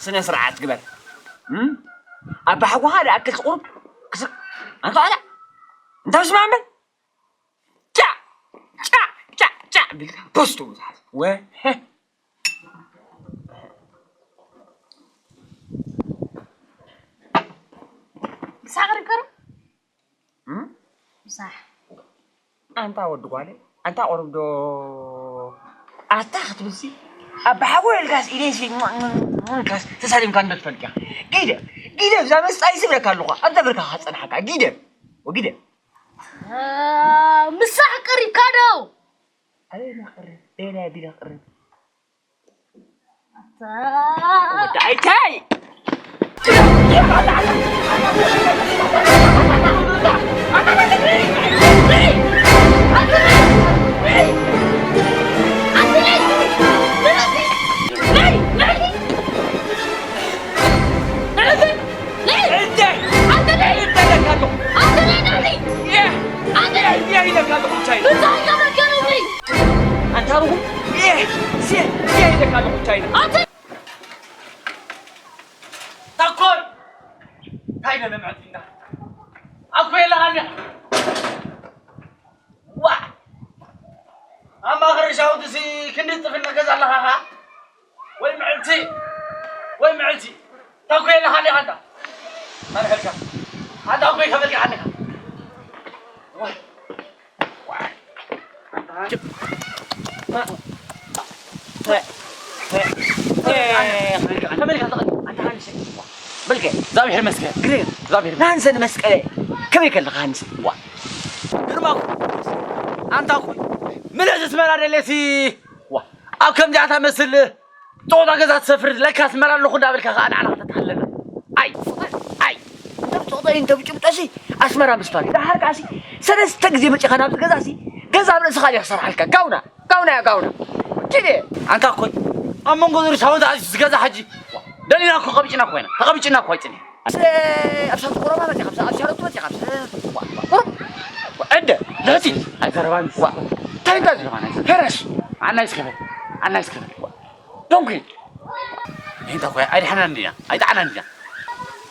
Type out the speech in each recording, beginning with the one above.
سنة سرعة قبل أبا حقو هذا أكل قرب كسر أنت على أنت مش معمل جا بوستو و صح غير صح أنت أود قالي أنت أقرب دو أعتقد بسي أبحاول الغاز إليش كاس تسالم كان بتفرجع جيدة زمان سايس بلا كارلوكا أنت بركة حسن حكا جيدة وجيدة مسح قريب كادو أنا قريب أنا بلا قريب تاي وين معلتي تاكل لها لي هذا ما لك هذا أقوي كملك عنك بلكي زابي المسكة قريب زابي نانس المسكة كم يكلم خانس قرماكو أنت أخوي من أجل مرة ليسي أو كم جاءتها مثل تودا كذا سفر لك أسمر الله خدا بالك أنا تتحلنا أي تودا أنت بتشوف أسمر مستوى ده هرك أسي سنس تجزي مش خنا بكذا أسي كذا من سخالي يخسر حالك قونا كده أنت أخوي أما نقول رسالة عزيز كذا حجي دليل أخو قبيشنا كوينا قبيشنا كويتني أبشر قرابة ما تخبز أبشر توتي خبز أنت لازم هاي كربان تايجر هرش أنا إسكبر دونكي أنت أخوي أي حنانية أي تعنانية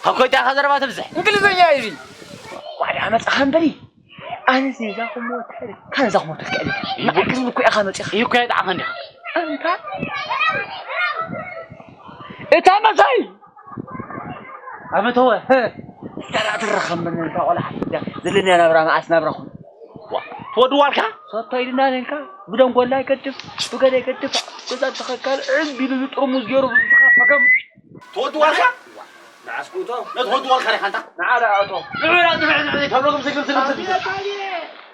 أخوي ده هذا ما تمزح إنجليزية يجي واحد عمل أخنبري أنا زي زاكم موت كان زاكم موت كأني ما كسبوا كوي أخنبري يكوي ده أخنبري أنت إتعمل زي عملت هو ترى ترخم من الباء ولا حتى ذلني أنا برا ما أسمع برخم تودوا لك صوتي لنا لك بدون قول لا يكتب وكذا يكتب بس أتخيل عندي بيت رموز جيرو فكم تودوا لك نعسكوتو لا تودوا لك أنت نعاد أتو نعاد تبلغ سكر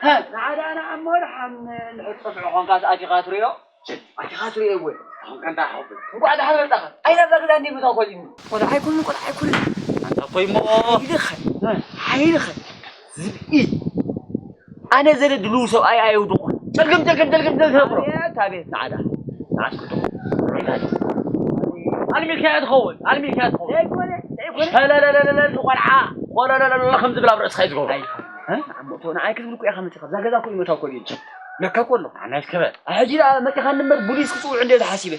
ها نعاد أنا عم ورحم الحصة في العنقاس أجي قاتريو أجي قاتريو وين أنت حب وبعد هذا الدخل أين الدخل عندي بتاكلين ولا هيكون أنت طيب ما هيدخل زبيد أنا زل دلوس أي ودخل دلقم يا تابع نعدا نعسكتو الملكية يدخل لا خمس بلا برأس خيط قول ها عموتونا عايز أقول لك يا خمسة خمسة هكذا كل متاكلين لك كله أنا كذا أجي لا ما تخلنا نمر بوليس كسول عندي حاسبة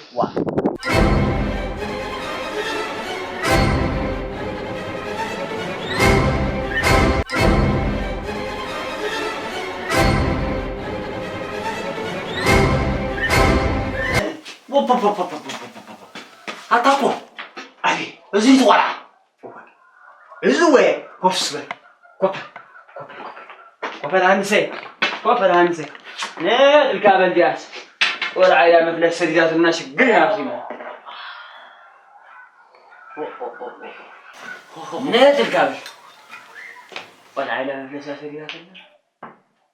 هتاكو علي زيد ورا زوي كوفس كوفر هانسي نادي الكابل دياس ولا عيال مثل السديات الناس قلنا فيما نادي الكابل ولا عيال مثل السديات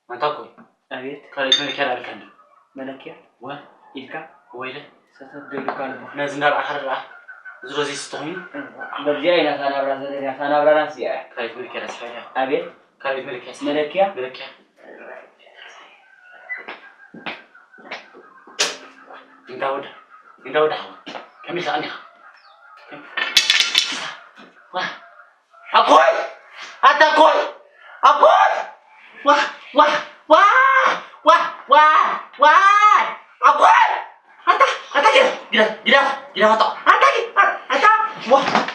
ما تاكل أبيت خليك ملك على الكندم ملكيا وإلكا ويله ستبدل كان نازنار آخر راح زروزي ستومي برجعنا ثانا برا ناسيا خليك ملك على السفينة أبيت خليك ملكيا انت وده كم يسألني أقول أقول واه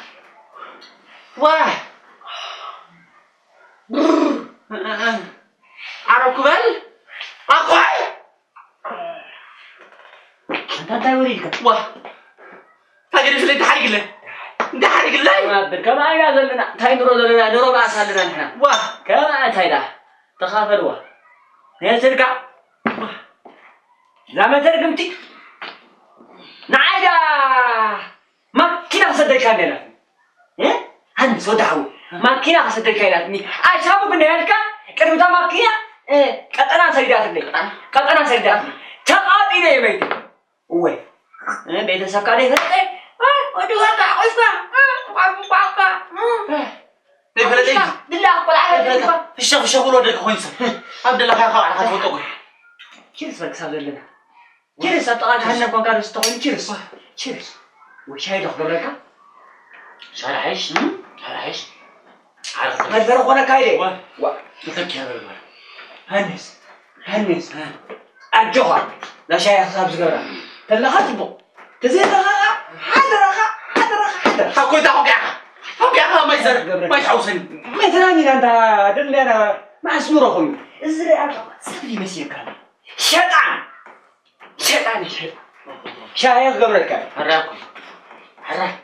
عرب كبل أقوي أنت وريك واه تاجر في اللي تحرق له ده حرق له ما أدري كم أين زلنا تاي نرو بعث لنا نحن واه كم تايدا تخاف الواه هي ترجع لا ما ترجمتي نعيدا ما كنا صدق كاملة إيه هن صدقوا ما كنا صدق كاملة أشوفه بنيالك كده بتاع ما كنا إيه كتران سيدات لي كتران سيدات لي تقاط إلى يميت وين إيه بيت سكاري هذا ودوا كا أسمع باكا تفلتي بالله قل على الشغل ودك خوينس عبد الله خا على خطوتك كيف بك صار لنا كيف سطعت هنا كون كانوا استقون كيف وشاي دخل لك شرعيش شرعيش عارف ما الفرق وانا كايدي مثلك يا بلبل هنس الجوهر لا شيء حساب صغيرة تلا خطبه تزيد حدرخ حكوي ده حقيقة ما يصير ما يحوسن ما تراني أنت دلني أنا ما أسمعهم إزاي سبلي مسيك شيطان شايخ قبلك حراكم حراك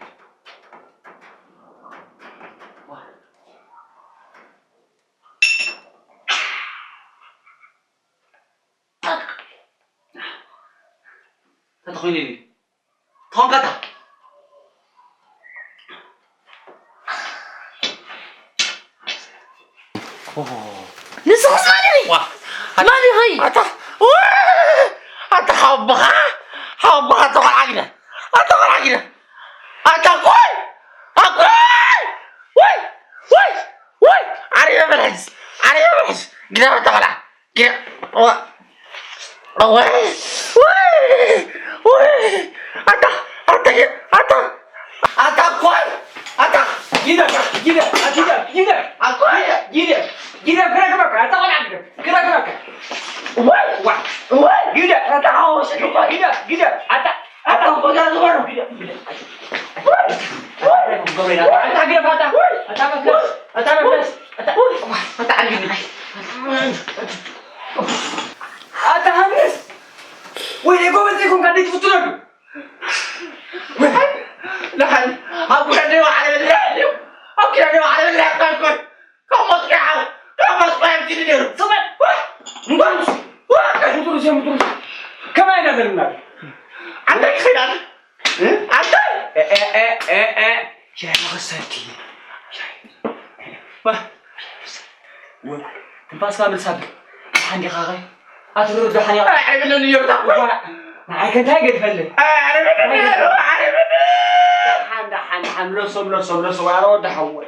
تدخلي لي طنقتها لسه ماني هاي أنت حبها تقول عجلة أنت أقول وي عريبة بالحجز قدام تقلع قدام وي أنت أقول جيدا كده كده تقول عجلة كده وي جيدا أنت عاوز جيدا أنت بقى صغير جيدا أتهنس وين يقوم تكون قاعد يتفتون لحن أقول أنا وعلى الليل أقول أنا وعلى الليل كم أصبح تدير صبر مدرس كما ينزل النار عندك خيار عندك شاي مغسلتي تنفاس ما بالسابق عندي خاغي أترد حني أعرف إنه نيويورك معك أنت قد فلت أعرف إنه حملص وأرد حول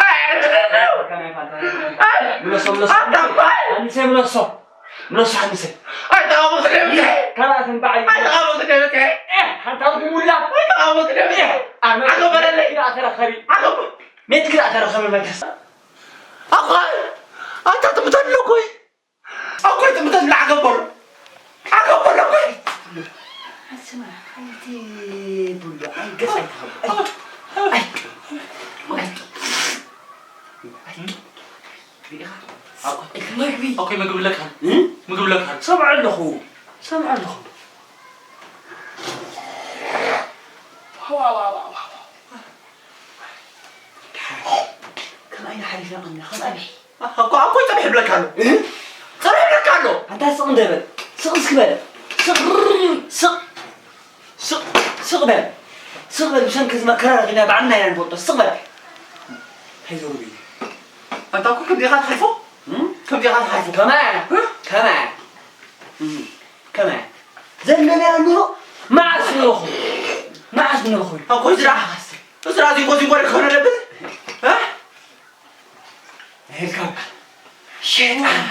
أعرف ملص أنسى ملص أنسى أنت غامض كلامك كلا تنبعي أنت غامض كلامك أنت أقول لا أنت غامض كلامك أنا أقول لك كذا أثر خري أقول ميت كذا أثر خري المدرسة أقول أنت تمتلكوي أقول تمتلك أقول أقول اسمع أنت بقول أنت اوكي ما اقول لك سمع الاخو كم اين حريف يا امي خم ابي اكو تبحب لك هذا تبحب لك هذا انت سق دبل سق سكبل سقبل مشان كذا كرر غنا بعنا يعني بوط سقبل حيزور بي انت اكو كم دقيقه تحفو كم دقيقه تحفو كمان زلنا انه ما عاد نخو اكو زرع دي كوزي ورك هنا لبس ها هيك شيطان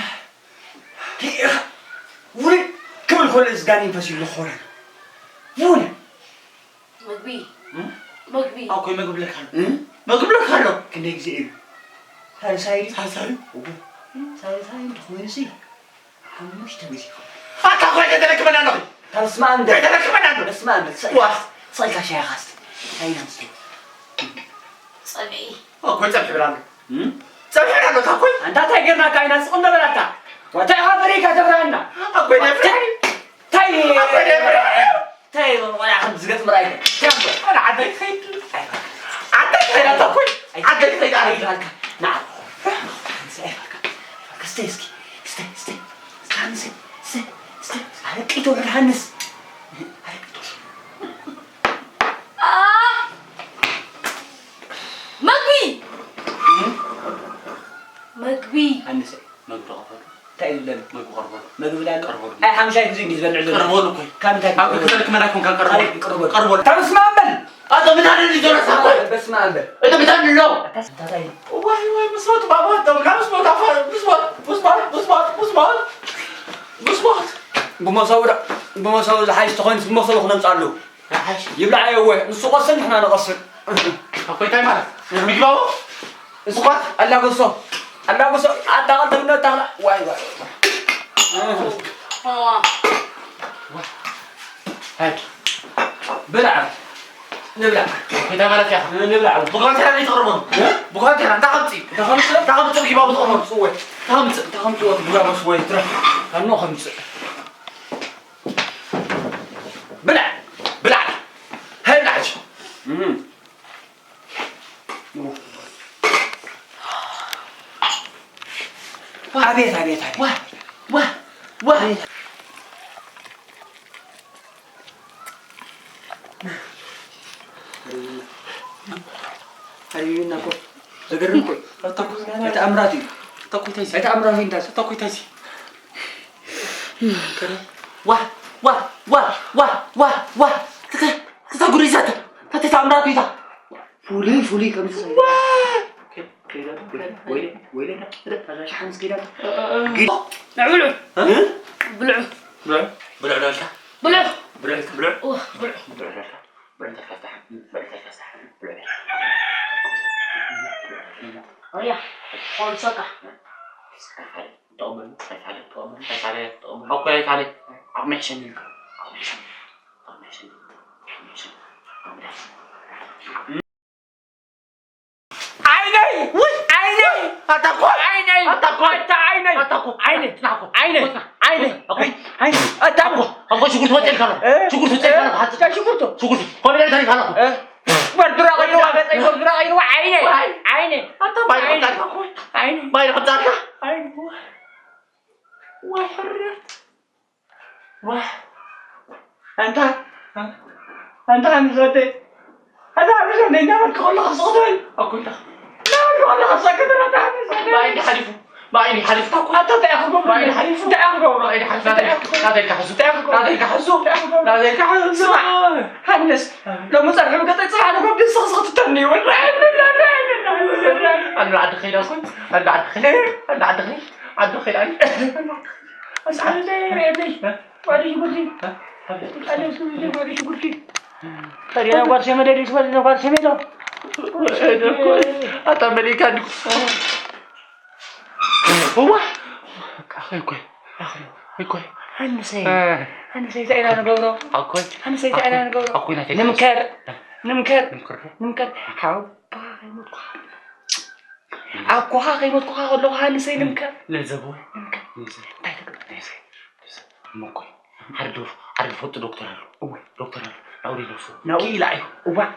وري كم كل ازغاني فشل الخور وين مغبي اكو ما اقول لك هذا كني اجي هاي سايد تخوين سي مش تمشي أتاكل كذا كمان أنا تسمع عندك كذا كمان أنا اسمع صيكا شيء خاص هاي نمسك صبي أقول سبح بلانه سبح بلانه تقول أنت تاجرنا كائنات قلنا بلاتا وتأخذ بريكة تبرنا أقول نفري تاي ولا خمس قط مرايك كم أنا عندك خيط عندك خيط تقول عندك خيط عليك نعم استيسكي استنسي است على كيتو الهنس على كيتو مقبي هنس مقبي غفر تايلن مقبي غربر مقبي لا قربر اي حمشاي زين يزبل علو قربر كوي كم تاك اكو كذلك مراكم كان قربر قربر تبس ما امبل هذا من هذا اللي جرس اكو بس ما امبل انت بتعمل له واي مسوت بابا تو كم مسوت افر مسوت بمصور حاج تخون بمصور خنم صالو حاج يبلع ايوه نسو قسن احنا نقصر اكو تاي مالك ميجباو مسوت الله قصو اتاقل تبنو تاقل واي هات بلع نبلع كده مالك يا اخي نبلع بقرات هذه تقربون بقرات انت خمسي تخمس ميجباو تقربون سوي تخمس بقى سوي ترى كانوا خمسه بلع هاي بلعج عبيت واه هاي ناكو تقرنكو انت امراتي تاكو تايسي انت امراتي انت تاكو تايسي واه تقول ريزات تتعمرات كذا فولي كم تسوي كده ويلي هذا شحنس كده يا قول سكة طمن اوكي عليك محشن عيني اتقوا عيني اوكي عيني اتقوا ابغى شو قلت وجهك انا شو قلت هو اللي تاريخ انا بردرا غيروا عيني ما يقدر عيني وحرت انت عم صوتي هذا عم صوتي انت تقول لك صوتي اقول لك لا والله ساكت انا تعرف ما عيني حلف انت تاخذ ما عيني حلف لا ذيك حسو هنس لو ما تعرف قطعت صح انا بدي صوت تاني ولا انا بعد خير اكون انا بعد خير اسعد لي وادي قلتي انا اسمي وادي قلتي ترى انا قاعد سمع لي اسمه قاعد سمع له امريكان هو اخوي كوي انا سيد انا غورو اخوي انا سيد انا غورو اخوي نمكر حاو اكو حاجه لو هاني سيد نمكر لزبوي نمكر مكوي عرف دكتور نوري نفسه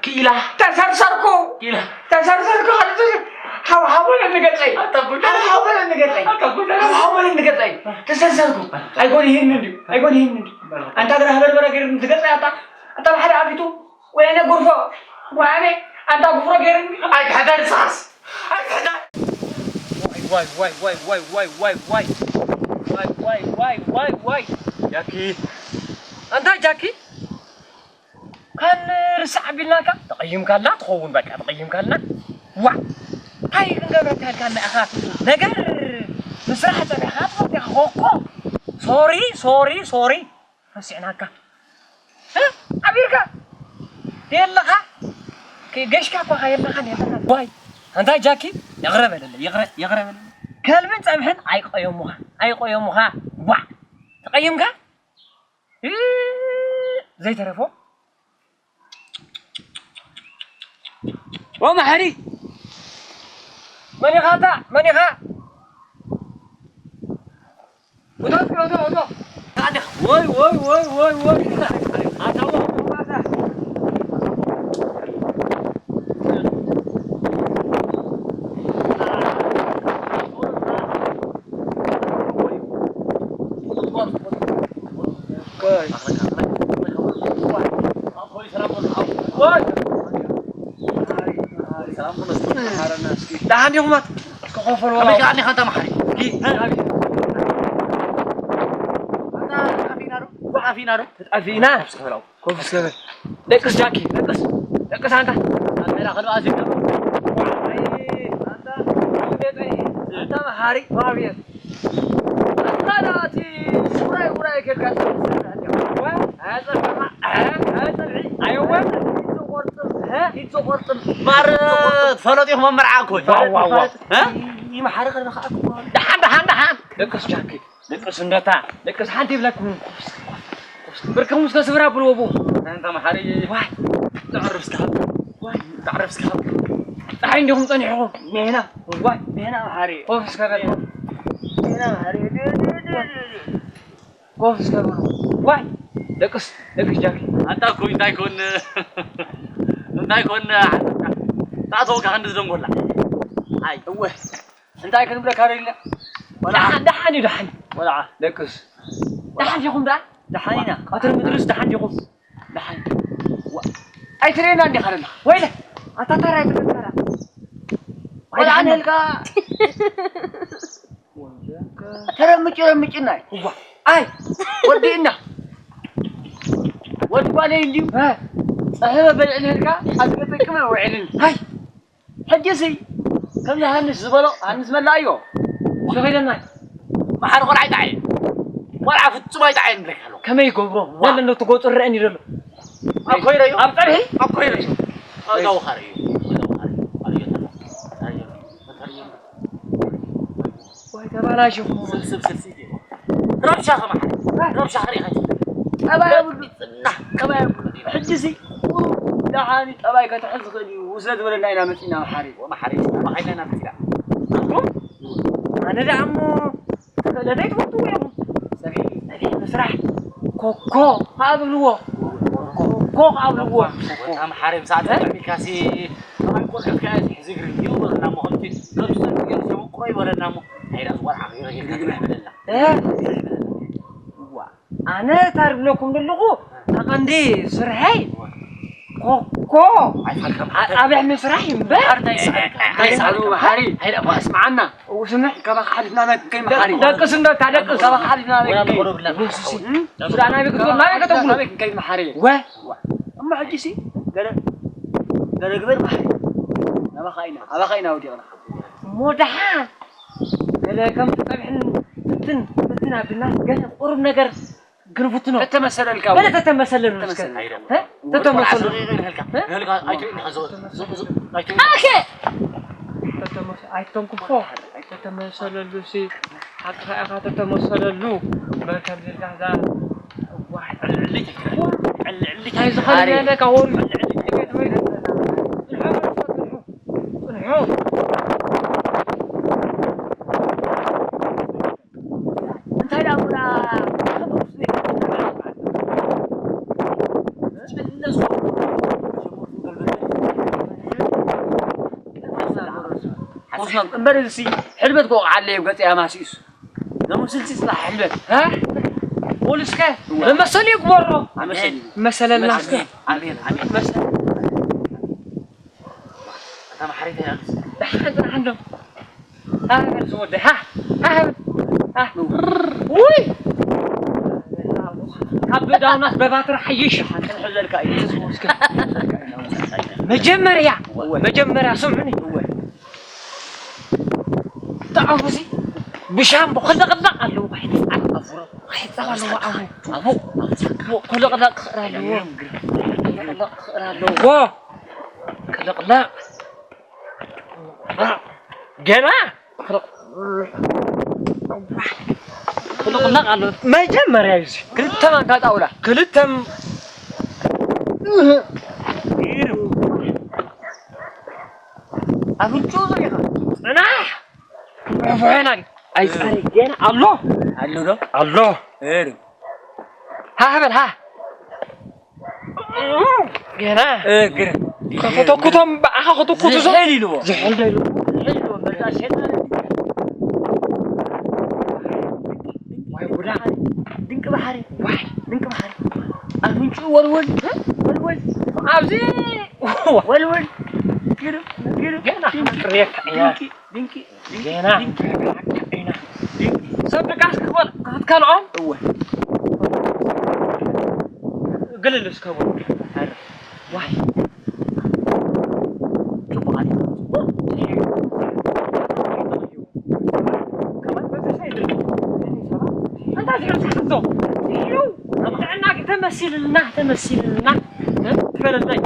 كيلا تسرسركو حاول النقطعي تسرسركو ايقول هندي انت ترى هبل غير تقطعي انت ما حدا عرفته وانا غرفه وانا انت غرفه غير اي حدا رصاص واي جاكي انت جاكي كان رسع بيناك تقيم كلا تخون بقى تقيم كلا وا هاي نقبرك كان اخا نجر مسرح تبعات يا خوكو سوري رسعناك عبيرك يلا كي جشكا بقى يلا واي انت جاكي يغرب كلبن صبحن ايقيمها وا تقيمك زي ترفو وما حري ماني خاطا ماني خا ودو وي دعني يومات كخوفر ولا قاعد خاطر محري عفينا كوف سكبل لكس جاكي لكس أنت أنا خلوا أزيد أنت محاري ما بيت أخلاتي وراي كيف قاعد هذا أيوة مار فرضيهم مرعاكم ها محارق أنا خاكم دحان لكس جاكي لكس نتا لكس حنتي بلاكم بركم مسك سبرا بروبو انت محاري واحد تعرف سكاب عندهم طنيحو مهنا واحد مهنا محاري كوف سكاب مهنا محاري كوف سكاب واحد لكس جاكي انت كوي تايكون تعطوك عند زنقولا هاي هو انت كان بلا كاريلا ولا دحاني ولا لكس دحان يقوم ده دحانينا قاتل مدرس دحان يقوم دحان اي ترينا عندي خرنا ويله انت ترى ولا انا القى ترى مجنا هو اي ودينا ودبالي اللي ها انا بلعن القى حقتك ما وعلن هاي حجسي كم يا هنس زبلو هنس ملايو شو غيرنا ما حرق رعي دعين ولا عفت ما يدعين لك هلو كم يقبرو ولا انه تقوطر رأني رلو أبكي ريو أبطره أبكي ريو هذا خاري وهذا ما لا شوف سلسلة رب شهر ما رب شهر يا خالد أبا حجزي دعاني أبا كتحزقني وزاد ولا ناينا مسينا حري وما حريص ما خلينا نمسك أنا دعمو لديك وطوة يا أبو سبيل مسرح كوكو هذا هو كوكو هذا هو أنا حريم ساعة ميكاسي أنا أقول لك كذا حزق اليوم ولا نامو هم في كم يوم قريب ولا نامو هيدا صور حقيقي أنا تعرف لكم اللغو عندي سرحي كوكو أبي أعمل سرحي مبارد يسألوا محاري هيدا ما اسمع عنا وسمع كما حدثنا ما كلمة محاري دقس إنه تعلق كما حدثنا ما كلمة أنا بقول ما كتبوا كلمة محاري أما حجسي قال قبل محاري أبا خاينا ودينا مودحان قال كم تبحن بتنا بالناس قال قرب نجر قرفتنا تتمثل الكون ولا تتمثل المسكن ها تتمثل اوكي تتمثل ايتونكم فوق تتمثل اللوسي حقها تتمثل اللو بركب القعده واحد اللي عايز خليني انا كهول برسي حلبت قو عليه وقت يا ماسيس لما سلسي صلاح حلبت ها بوليس كه لما سلي يكبره مثلا الناس عمين مثلا أنا ما حريت يا أخي عندهم ها زود ها وي كبدوا ناس بباتر حيش حنحل لك أي مجمريا سمعني تعرفي بشام بخلق قالوا واحد أفرق واحد قالوا أبو خلق قالوا واه خلق لا جنا خلق قالوا مجمريا يجي كلتم كانت أولى كلتم أفنجو زريخة أنا فعنا أي ساري جينا الله الله الله إيه ها هبل ها جينا إيه كده خطو كتم بقى خطو كتو زحلي له زحلي له بس شيطان واي ولا دينك بحري واحد دينك بحري أفنجو ولول عاوزي ولول كده جينا ريك دينكي جينا صدق عسك ولا قد كانوا عم هو قل اللي سكوا واحد شوفوا عليه كمان ما تسيد انت عايز تحطه حلو لانك تمثيل لنا تفل لي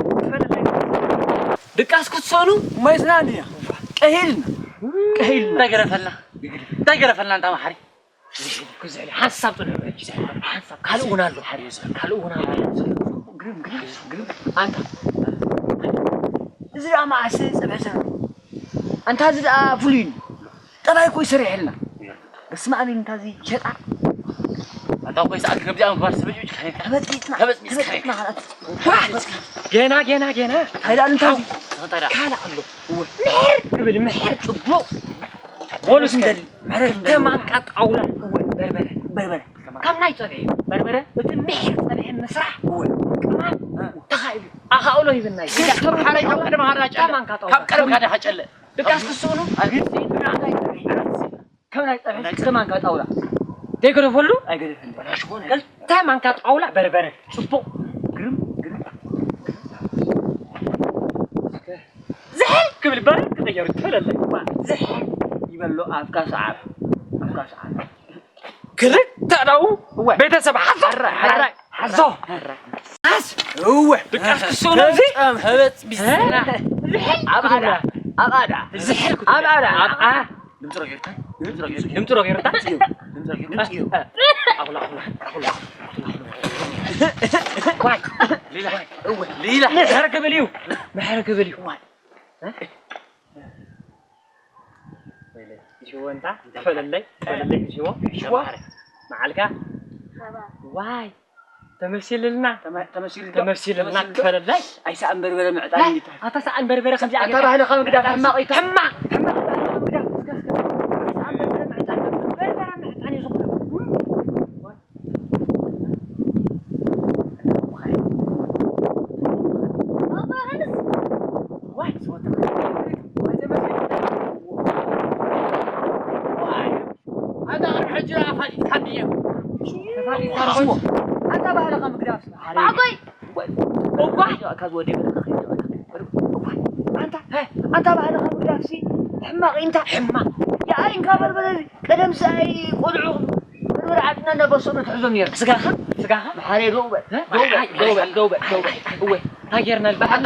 دقاس كتسونو ما يسنانيا قهيلنا تقرفلنا انت محري كزعلي حسب طلع حسب كالونا له حريص كالونا قريم انت زرع مع السيس انت هذا فلين ترى يكون يسرع لنا بس ما انت هذه شطع انت كويس اكل بدي انكر سبجوج هبت جينا هيدا انت كان الله هو قبل محر طبلو بولس مدل كمان قطعولا هو بربره كم ناي صبي بربره بتمحر صبي مسرح هو كمان تخايل اخاولو يبناي كم حالي كم قدم هراج كمان قطعوا كم قدم كان حجله دقاس كسونو كم ناي كمان قطعولا ديكرو فلو اي قدر شكون قال كمان قطعولا بربره صبو قرم زحل قبل برد تغير تفلل زحل يبلو افكاس عاب كرت تداو هو بيتسب حرا حزو حس هو دقاس كسونو زي هبت بسنا زحل أبدا زحل أبدا نمترو غيرتا واي ليلى محرك بليو شو انت فللي شو معلكا واي تمثيل لنا فللي أي ساعة بربرة معتاني أتا ساعة بربرة خمسة أتا راهنا خم قدام حماق حماق أنت بقى رقم قدام عقوي أنت بقى رقم قدام سي حماق أنت حماق يا أين كابر بدري قدم ساي قدعو بربرة عدنا نبصر نتحزم ير سقاها محاري دوبة هو هاجرنا البحر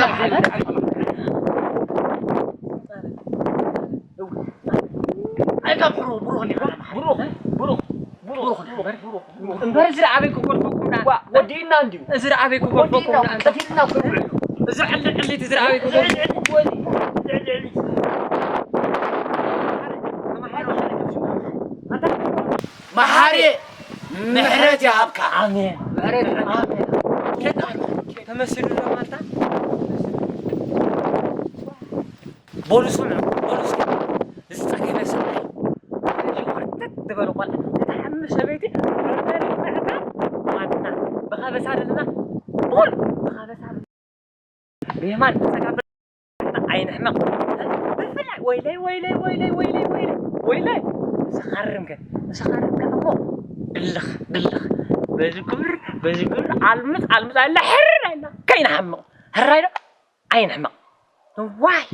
أنت بروح انبرزر أبيكو كورفوكونا ودينا عندي ازرع أبيكو كورفوكونا كثيرنا كبر ازرع اللي تزرع أبيكو محاري محرت يا أبكى آمين محرت تمثل لماذا بولس استقينا سمعي دبلوا قال تحمس بيتي بخابس على لنا قول بخابس على بيمان سكاب عين حمق بفلع ويلي سخرمك أمو قلخ بذكر علمت على حر كاين حمق هراينا عين حمق واي